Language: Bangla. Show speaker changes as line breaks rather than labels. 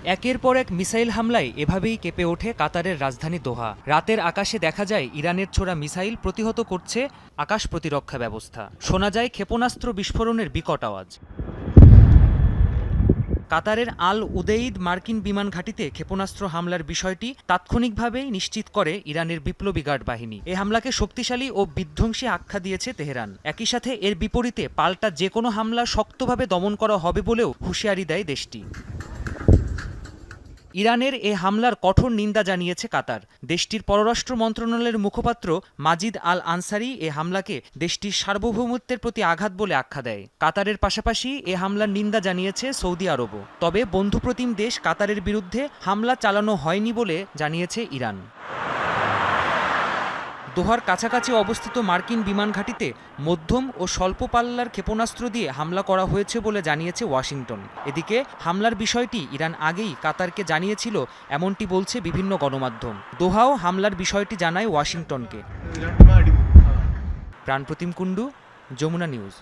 একের পর এক মিসাইল হামলায় এভাবেই কেঁপে ওঠে কাতারের রাজধানী দোহা। রাতের আকাশে দেখা যায় ইরানের ছোড়া মিসাইল প্রতিহত করছে আকাশ প্রতিরক্ষা ব্যবস্থা। শোনা যায় ক্ষেপণাস্ত্র বিস্ফোরণের বিকট আওয়াজ। কাতারের আল উদেইদ মার্কিন বিমান ঘাঁটিতে ক্ষেপণাস্ত্র হামলার বিষয়টি তাৎক্ষণিকভাবেই নিশ্চিত করে ইরানের বিপ্লবী গার্ড বাহিনী। এ হামলাকে শক্তিশালী ও বিধ্বংসী আখ্যা দিয়েছে তেহরান। একই সাথে এর বিপরীতে পাল্টা যে কোনো হামলা শক্তভাবে দমন করা হবে বলেও হুঁশিয়ারি দেয় দেশটি। ইরানের এ হামলার কঠোর নিন্দা জানিয়েছে কাতার। দেশটির পররাষ্ট্র মন্ত্রণালয়ের মুখপাত্র মাজিদ আল আনসারি এ হামলাকে দেশটির সার্বভৌমত্বের প্রতি আঘাত বলে আখ্যা দেয়। কাতারের পাশাপাশি এ হামলার নিন্দা জানিয়েছে সৌদি আরবও। তবে বন্ধুপ্রতিম দেশ কাতারের বিরুদ্ধে হামলা চালানো হয়নি বলে জানিয়েছে ইরান। দোহার কাছাকাছি অবস্থিত মার্কিন বিমান ঘাঁটিতে মধ্যম ও স্বল্প পাল্লার ক্ষেপণাস্ত্র দিয়ে হামলা করা হয়েছে বলে জানিয়েছে ওয়াশিংটন। এদিকে হামলার বিষয়টি ইরান আগেই কাতারকে জানিয়েছিল, এমনটি বলছে বিভিন্ন গণমাধ্যম। দোহাও হামলার বিষয়টি জানায় ওয়াশিংটনকে। প্রাণপ্রতিম কুণ্ডু, যমুনা নিউজ।